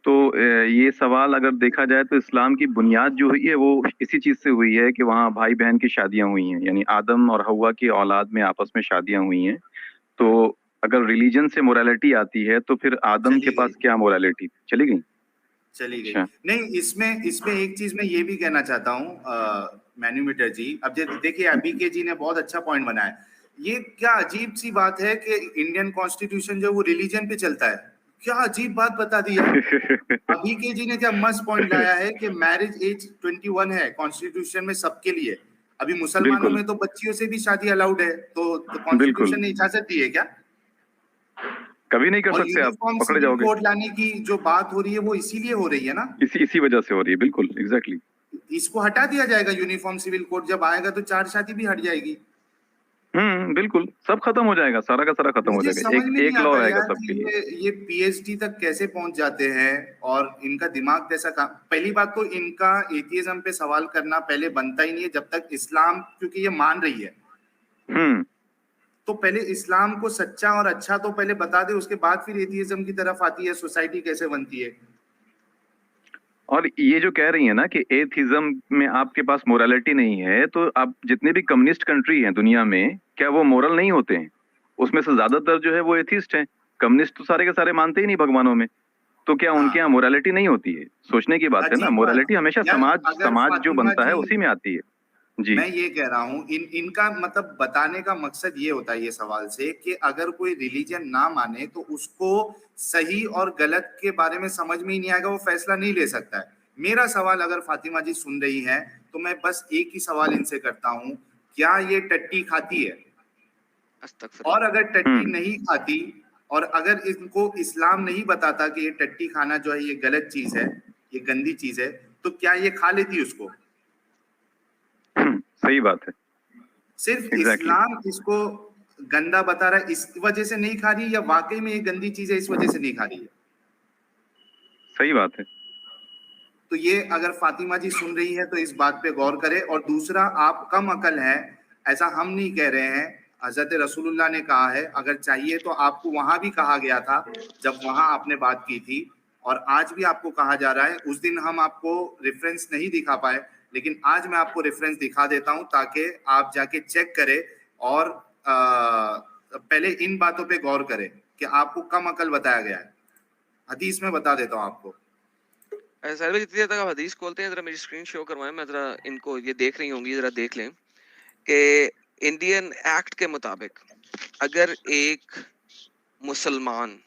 [SPEAKER 4] तो ये सवाल अगर देखा जाए तो इस्लाम की बुनियाद जो हुई है वो इसी चीज से हुई है कि वहाँ भाई बहन की शादियां हुई हैं, यानी आदम और हवा की औलाद में आपस में शादियां हुई हैं। तो अगर रिलीजन से मोरालिटी आती है तो फिर आदम के
[SPEAKER 1] चली
[SPEAKER 4] पास
[SPEAKER 1] गई,
[SPEAKER 4] क्या मोरालिटी चली गई?
[SPEAKER 1] चली गई।
[SPEAKER 4] अच्छा।
[SPEAKER 1] नहीं, इसमें इसमें एक चीज मैं ये भी कहना चाहता हूँ मैन्यूमीटर जी, अब देखिए अभी के जी ने बहुत अच्छा पॉइंट बनाया। ये क्या अजीब सी बात है कि इंडियन कॉन्स्टिट्यूशन जो वो रिलीजन पे चलता है, क्या अजीब बात बता दी है। अभी के जी ने क्या मस्त पॉइंट लाया है कि मैरिज एज 21 है कॉन्स्टिट्यूशन में सबके लिए। अभी मुसलमानों
[SPEAKER 4] बिल्कुल
[SPEAKER 1] में तो बच्चियों से भी शादी अलाउड है, तो
[SPEAKER 4] बिल्कुल,
[SPEAKER 1] कॉन्स्टिट्यूशन ने इजाजत दी है क्या?
[SPEAKER 4] कभी नहीं कर
[SPEAKER 1] और
[SPEAKER 4] सकते, आप
[SPEAKER 1] यूनिफॉर्म
[SPEAKER 4] पकड़े
[SPEAKER 1] सिविल
[SPEAKER 4] जाओगे।
[SPEAKER 1] कोड लाने की जो बात हो रही है वो इसीलिए हो रही है ना,
[SPEAKER 4] इसी वजह से हो रही है, बिल्कुल एग्जैक्टली।
[SPEAKER 1] इसको हटा दिया जाएगा। यूनिफॉर्म सिविल कोड जब आएगा तो 4 शादी भी हट जाएगी।
[SPEAKER 4] बिल्कुल, सब खत्म हो जाएगा, सारा का सारा खत्म हो
[SPEAKER 1] मुझे
[SPEAKER 4] जाएगा,
[SPEAKER 1] समझ में नहीं
[SPEAKER 4] एक लॉ
[SPEAKER 1] आता
[SPEAKER 4] रहेगा
[SPEAKER 1] यार
[SPEAKER 4] सबके
[SPEAKER 1] कि
[SPEAKER 4] लिए।
[SPEAKER 1] ये पीएचडी तक कैसे पहुंच जाते हैं और इनका दिमाग कैसा काम। पहली बात तो इनका एथियज्म पे सवाल करना पहले बनता ही नहीं है जब तक इस्लाम, क्योंकि ये मान रही है।
[SPEAKER 4] हम्म
[SPEAKER 1] तो पहले इस्लाम को सच्चा और अच्छा तो पहले बता दे, उसके बाद फिर एथियज्म की तरफ आती है, सोसाइटी कैसे बनती है।
[SPEAKER 4] और ये जो कह रही है ना कि एथिज्म में आपके पास मोरालिटी नहीं है, तो आप जितने भी कम्युनिस्ट कंट्री हैं दुनिया में, क्या वो मोरल नहीं होते हैं? उसमें से ज्यादातर जो है वो एथिस्ट हैं। कम्युनिस्ट तो सारे के सारे मानते ही नहीं भगवानों में, तो क्या उनके यहाँ मोरालिटी नहीं होती है? सोचने की बात है ना।
[SPEAKER 1] अजीब बात
[SPEAKER 4] मोरालिटी हमेशा
[SPEAKER 1] यार, अगर
[SPEAKER 4] समाज जो
[SPEAKER 1] फातिमा
[SPEAKER 4] बनता है
[SPEAKER 1] जी,
[SPEAKER 4] उसी में आती है। जी।
[SPEAKER 1] मैं ये कह रहा हूँ इनका मतलब बताने का मकसद ये होता है ये सवाल से कि अगर कोई रिलीजन ना माने तो उसको सही और गलत के बारे में समझ में ही नहीं आएगा, वो फैसला नहीं ले सकता है। मेरा सवाल अगर फातिमा जी सुन रही हैं तो मैं बस एक ही सवाल इनसे करता हूँ, क्या ये टट्टी खाती है? और अगर टट्टी नहीं खाती और अगर इनको इस्लाम नहीं बताता कि ये टट्टी खाना जो है ये गलत चीज है, ये गंदी चीज है, तो क्या ये खा लेती उसको?
[SPEAKER 4] सही बात है।
[SPEAKER 1] सिर्फ
[SPEAKER 4] Exactly.
[SPEAKER 1] इस्लाम इसको गंदा बता रहा है इस वजह से नहीं खा रही, या वाकई में ये गंदी चीज है इस वजह से नहीं खा रही है?
[SPEAKER 4] सही बात है।
[SPEAKER 1] तो ये अगर फातिमा जी सुन रही है तो इस बात पे गौर करे। और दूसरा, आप कम अकल है, ऐसा हम नहीं कह रहे हैं, हजरत रसूलुल्लाह ने कहा है। अगर चाहिए तो आपको वहां भी कहा गया था जब वहां आपने बात की थी, और आज भी आपको कहा जा रहा है। उस दिन हम आपको रेफरेंस नहीं दिखा पाए, लेकिन आज मैं आपको रेफरेंस दिखा देता हूं ताकि आप जाके चेक करें और पहले इन बातों पे गौर करें कि आपको कम अकल बताया गया है। हदीस में बता देता हूं आपको।
[SPEAKER 3] सर जितनी देर तक आप हदीस खोलते हैं, जरा मेरी स्क्रीन शो करवाएं, मैं जरा इनको ये देख रही होंगी, जरा देख लें कि इंडियन एक्ट के मुताबिक अगर एक मुसलमान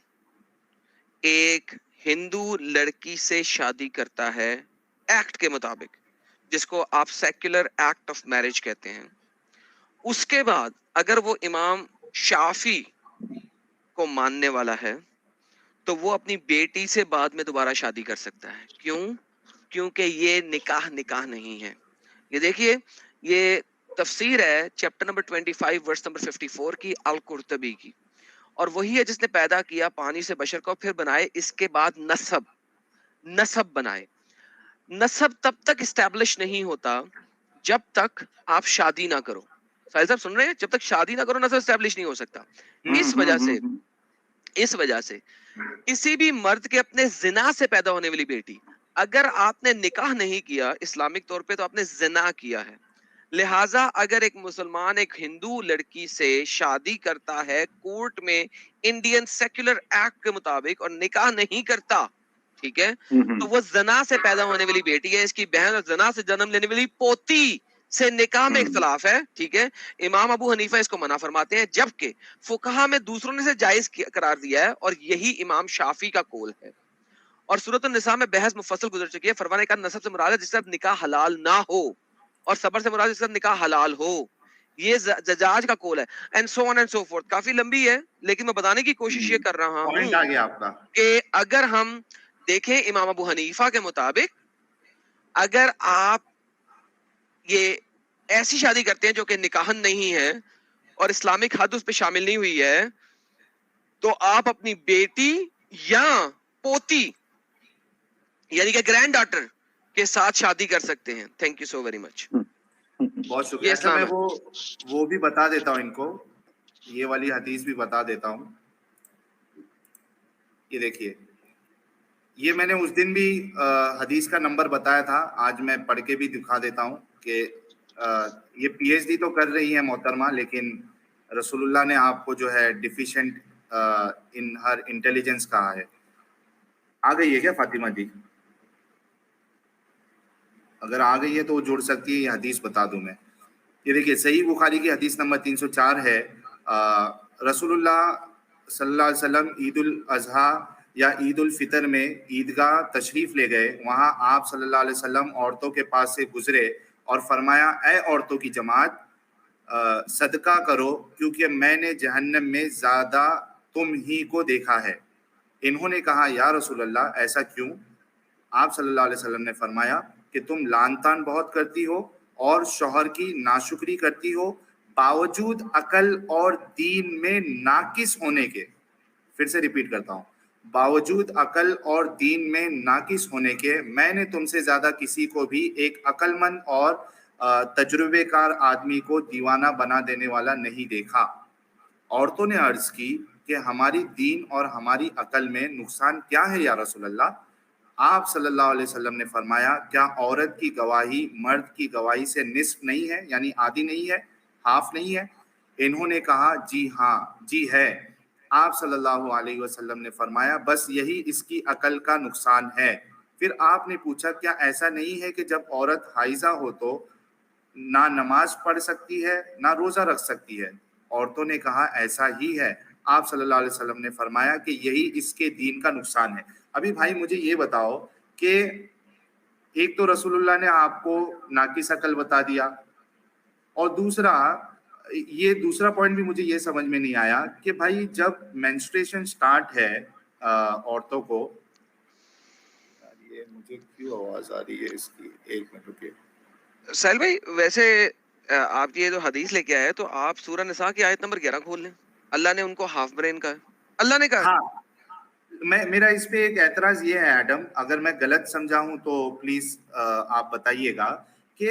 [SPEAKER 3] एक हिंदू लड़की से शादी करता है, एक्ट के मुताबिक, जिसको आप सेक्युलर एक्ट ऑफ मैरिज कहते हैं, उसके बाद अगर वो इमाम शाफी को मानने वाला है तो वो अपनी बेटी से बाद में दोबारा शादी कर सकता है। क्यों? क्योंकि ये निकाह नहीं है। ये देखिए, ये तफसीर है चैप्टर नंबर 25 वर्स नंबर 54 की, अल कुर्तबी की, और वही है जिसने पैदा किया पानी से बशर को, फिर बनाए इसके बाद नसब बनाए। नसब तब तक इस्टेब्लिश नहीं होता जब तक आप शादी ना करो। साहिल साहब सुन रहे हैं? जब तक शादी ना करो नसब इस्टेब्लिश नहीं हो सकता। इस वजह से किसी भी मर्द के अपने जिना से पैदा होने वाली बेटी, अगर आपने निकाह नहीं किया इस्लामिक तौर पे, तो आपने जिना किया है। लिहाजा अगर एक मुसलमान एक हिंदू लड़की से शादी करता है कोर्ट में इंडियन सेक्युलर एक्ट के मुताबिक और निकाह नहीं करता, ठीक है, तो वो जना से पैदा होने वाली बेटी है, इसकी बहन, और जना से जन्म लेने वाली पोती से निकाह में इख्तलाफ है, ठीक है। इमाम अबू हनीफा इसको मना फरमाते हैं, जबकि फुकहा में दूसरों ने इसे जायज करार दिया है, और यही इमाम शाफी का कौल है। और सूरत निसा में बहस मुफस्सल गुजर चुकी है। फरमाने का नसब से मुराद है जिससे निकाह हलाल ना हो, और सबर से मुराद जिससे निकाह हलाल हो। ये जजाज का कौल है, and so on and so fourth. काफी लंबी है, लेकिन मैं बताने की कोशिश ये कर रहा हूं
[SPEAKER 1] पॉइंट आ गया आपका
[SPEAKER 3] कि अगर हम देखें इमाम अबू हनीफा के मुताबिक, अगर आप ये ऐसी शादी करते हैं जो कि निकाहन नहीं है और इस्लामिक हद उस पर शामिल नहीं हुई है, तो आप अपनी बेटी या पोती यानी कि ग्रैंड डॉटर के साथ शादी कर सकते हैं। Thank you so very much.
[SPEAKER 1] बहुत शुक्रिया। अच्छा, मैं वो भी बता देता हूँ इनको, ये वाली हदीस भी बता देता हूँ। ये देखिए, ये मैंने उस दिन भी हदीस का नंबर बताया था, आज मैं पढ़ के भी दिखा देता हूँ कि ये पीएचडी तो कर रही है मोहतरमा, लेकिन रसूलुल्लाह ने आपको जो है डिफिशिएंट इन हर इंटेलिजेंस कहा है। आ गई है क्या फातिमा जी? अगर आ गई है तो वो जुड़ सकती है, ये हदीस बता दूं मैं। ये देखिए, सही बुखारी की हदीस नंबर 304 है। रसूलुल्लाह सल्लल्लाहु अलैहि वसल्लम ईद उल अजहा या ईद उल फितर में ईदगाह तशरीफ ले गए। वहां आप सल्लल्लाहु अलैहि वसल्लम औरतों के पास से गुजरे और फरमाया, ए औरतों की जमात, सदका करो क्योंकि मैंने जहन्नम में ज्यादा तुम ही को देखा है। इन्होंने कहा, या रसूल अल्लाह, ऐसा क्यों? आप सल्लल्लाहु अलैहि वसल्लम ने फरमाया कि तुम लान तान बहुत करती हो और शौहर की नाशुक्री करती हो, बावजूद अकल और दीन में नाकिस होने के। फिर से रिपीट करता हूँ, बावजूद अकल और दीन में नाकिस होने के मैंने तुमसे ज्यादा किसी को भी एक अकलमंद और तजुर्बेकार आदमी को दीवाना बना देने वाला नहीं देखा। औरतों ने अर्ज की कि हमारी दीन और हमारी अकल में नुकसान क्या है या रसूल अल्लाह? आप सल्लल्लाहु अलैहि वसल्लम ने फरमाया, क्या औरत की गवाही मर्द की गवाही से निस्फ नहीं है, यानी आधी नहीं है, हाफ नहीं है? इन्होंने कहा जी हाँ, जी है। आप सल्लल्लाहु अलैहि वसल्लम ने फरमाया, बस यही इसकी अकल का नुकसान है। फिर आपने पूछा, क्या ऐसा नहीं है कि जब औरत हाइजा हो तो ना नमाज पढ़ सकती है ना रोजा रख सकती है? औरतों ने कहा ऐसा ही है। आप सल्लल्लाहु अलैहि वसल्लम ने फरमाया कि यही इसके दीन का नुकसान है। अभी भाई मुझे ये बताओ कि एक तो रसूलुल्लाह ने आपको नाकिस अकल बता दिया, और दूसरा, ये दूसरा पॉइंट भी मुझे ये समझ में नहीं आया कि भाई जब मेंस्ट्रुएशन स्टार्ट है औरतों को, ये मुझे क्यों आवाज आ रही है इसकी, एक मिनट रुकिए।
[SPEAKER 3] साहिल भाई, वैसे आप ये जो हदीस लेके आए तो आप सूरह निसा की आयत नंबर 11 खोल लें। अल्लाह ने उनको हाफ ब्रेन कहा, अल्लाह ने कहा।
[SPEAKER 1] हाँ, मेरा इस पे एक एतराज ये है एडम, अगर मैं गलत समझा हूं तो प्लीज आप बताइएगा कि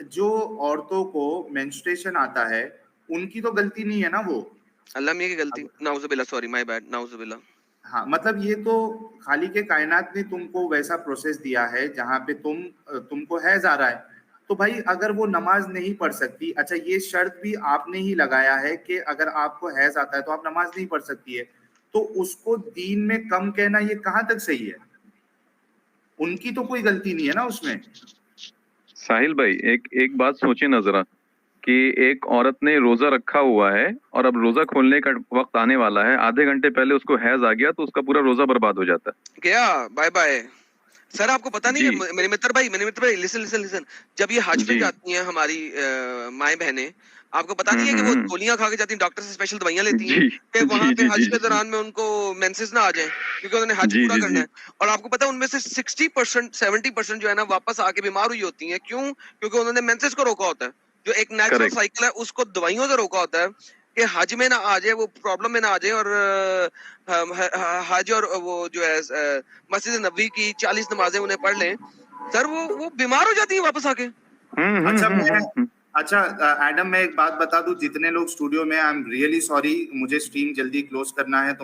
[SPEAKER 1] जो औरतों को मेंस्ट्रुएशन आता है उनकी तो गलती नहीं है ना वो।
[SPEAKER 3] अल्लाह मियां की गलती, नाउजुबिल्लाह, सॉरी माय बैड, नाउजुबिल्लाह।
[SPEAKER 1] हाँ, मतलब ये तो खाली के कायनात ने तुमको वैसा प्रोसेस दिया है जहां पे तुमको हैज आ रहा है, तो भाई अगर वो नमाज नहीं पढ़ सकती, अच्छा ये शर्त भी आपने ही लगाया है कि अगर आपको हैज आता है तो आप नमाज नहीं पढ़ सकती है, तो उसको दीन में कम कहना ये कहां तक सही है? उनकी तो कोई गलती नहीं है ना उसमें।
[SPEAKER 4] साहिल भाई, एक बात सोचे ना जरा, कि एक औरत ने रोजा रखा हुआ है और अब रोजा खोलने का वक्त आने वाला है, आधे घंटे पहले उसको हैज आ गया तो उसका पूरा रोजा बर्बाद हो जाता है।
[SPEAKER 3] क्या बाय बाय सर, आपको पता नहीं
[SPEAKER 4] जी।
[SPEAKER 3] है मेरे मित्र भाई, लिसन लिसन लिसन, जब ये हज पे
[SPEAKER 4] जी।
[SPEAKER 3] जाती हैं हमारी माएं बहनें, आपको पता नहीं है कि वो गोलियां खा के जाती हैं, डॉक्टर से स्पेशल दवाइयां लेती हैं
[SPEAKER 4] जी,
[SPEAKER 3] कि वहां पे
[SPEAKER 4] जी,
[SPEAKER 3] हज
[SPEAKER 4] जी,
[SPEAKER 3] के
[SPEAKER 4] जी,
[SPEAKER 3] दौरान में उनको मेंसेस ना आ जाए, क्योंकि उन्होंने हज
[SPEAKER 4] जी,
[SPEAKER 3] पूरा
[SPEAKER 4] जी,
[SPEAKER 3] करना
[SPEAKER 4] जी।
[SPEAKER 3] है। और आपको पता है उनमें से 60% 70% जो है ना वापस आके बीमार हुई होती हैं। क्यों? क्योंकि उन्होंने मेंसेस को रोका होता है, जो एक नेचुरल
[SPEAKER 4] करेक्ट।
[SPEAKER 3] साइकिल है उसको दवाइयों से रोका होता है कि हज में ना आ जाए, वो प्रॉब्लम में ना आ जाए। और हज और वो जो है मस्जिद नबवी की 40 नमाजें उन्हें पढ़ लें सर, वो बीमार हो जाती है वापस आके।
[SPEAKER 1] अच्छा एडम, मैं एक बात बता दूं, जितने लोग स्टूडियो में, आई एम रियली सॉरी, मुझे स्ट्रीम जल्दी क्लोज करना है तो